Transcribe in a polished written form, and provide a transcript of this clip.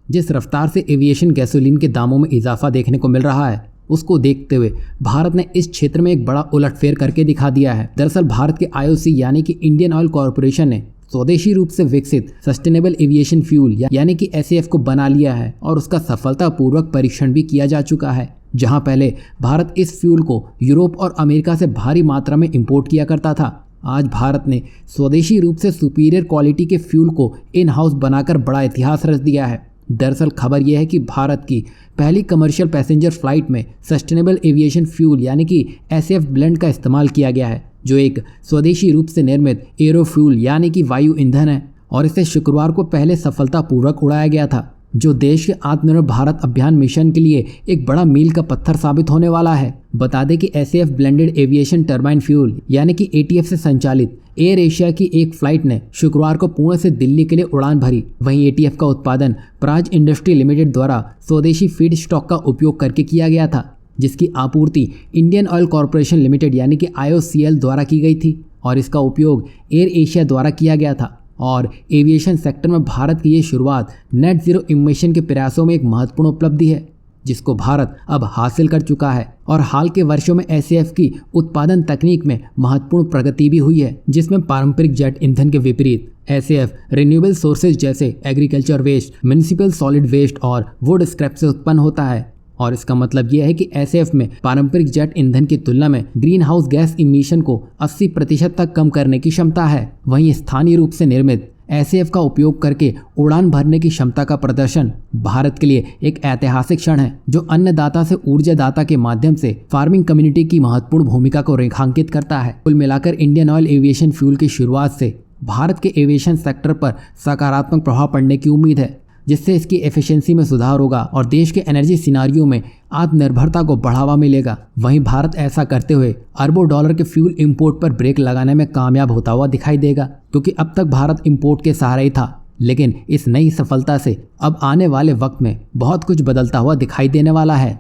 जिस रफ्तार से एविएशन गैसोलीन के दामों में इजाफा देखने को मिल रहा है, उसको देखते हुए भारत ने इस क्षेत्र में एक बड़ा उलटफेर करके दिखा दिया है। दरअसल भारत के आईओसी यानी कि इंडियन ऑयल कॉरपोरेशन ने स्वदेशी रूप से विकसित सस्टेनेबल एविएशन फ्यूल यानी कि एसएएफ को बना लिया है और उसका सफलतापूर्वक परीक्षण भी किया जा चुका है। जहां पहले भारत इस फ्यूल को यूरोप और अमेरिका से भारी मात्रा में इंपोर्ट किया करता था, आज भारत ने स्वदेशी रूप से सुपीरियर क्वालिटी के फ्यूल को इन हाउस बनाकर बड़ा इतिहास रच दिया है। दरअसल खबर यह है कि भारत की पहली कमर्शियल पैसेंजर फ्लाइट में सस्टेनेबल एविएशन फ्यूल यानी कि एसएएफ ब्लेंड का इस्तेमाल किया गया है, जो एक स्वदेशी रूप से निर्मित एरोफ्यूल यानी कि वायु ईंधन है और इसे शुक्रवार को पहले सफलतापूर्वक उड़ाया गया था, जो देश के आत्मनिर्भर भारत अभियान मिशन के लिए एक बड़ा मील का पत्थर साबित होने वाला है। बता दें कि SAF blended aviation turbine fuel यानी कि एटीएफ से संचालित एयर एशिया की एक फ्लाइट ने शुक्रवार को पुणे से दिल्ली के लिए उड़ान भरी। वहीं एटीएफ का उत्पादन प्राज इंडस्ट्री लिमिटेड द्वारा स्वदेशी फीड स्टॉक का उपयोग करके किया गया था, जिसकी आपूर्ति इंडियन ऑयल कॉरपोरेशन लिमिटेड यानी कि आईओसीएल द्वारा की गई थी और इसका उपयोग एयर एशिया द्वारा किया गया था। और एविएशन सेक्टर में भारत की ये शुरुआत नेट जीरो इमिशन के प्रयासों में एक महत्वपूर्ण उपलब्धि है, जिसको भारत अब हासिल कर चुका है। और हाल के वर्षों में एसएएफ की उत्पादन तकनीक में महत्वपूर्ण प्रगति भी हुई है, जिसमें पारंपरिक जेट ईंधन के विपरीत एसएएफ रिन्यूएबल सोर्सेज जैसे agriculture waste, municipal solid waste और वुड स्क्रैप से उत्पन्न होता है। और इसका मतलब यह है कि एसएएफ में पारंपरिक जेट ईंधन की तुलना में ग्रीन हाउस गैस इमिशन को 80% तक कम करने की क्षमता है। वहीं स्थानीय रूप से निर्मित एसएएफ का उपयोग करके उड़ान भरने की क्षमता का प्रदर्शन भारत के लिए एक ऐतिहासिक क्षण है, जो अन्नदाता से ऊर्जादाता के माध्यम से फार्मिंग कम्युनिटी की महत्वपूर्ण भूमिका को रेखांकित करता है। कुल मिलाकर इंडियन ऑयल एविएशन फ्यूल की शुरुआत से भारत के एविएशन सेक्टर पर सकारात्मक प्रभाव पड़ने की उम्मीद है, जिससे इसकी एफिशिएंसी में सुधार होगा और देश के एनर्जी सिनारियो में आत्मनिर्भरता को बढ़ावा मिलेगा। वहीं भारत ऐसा करते हुए अरबों डॉलर के फ्यूल इंपोर्ट पर ब्रेक लगाने में कामयाब होता हुआ दिखाई देगा, क्योंकि अब तक भारत इंपोर्ट के सहारे ही था। लेकिन इस नई सफलता से अब आने वाले वक्त में बहुत कुछ बदलता हुआ दिखाई देने वाला है।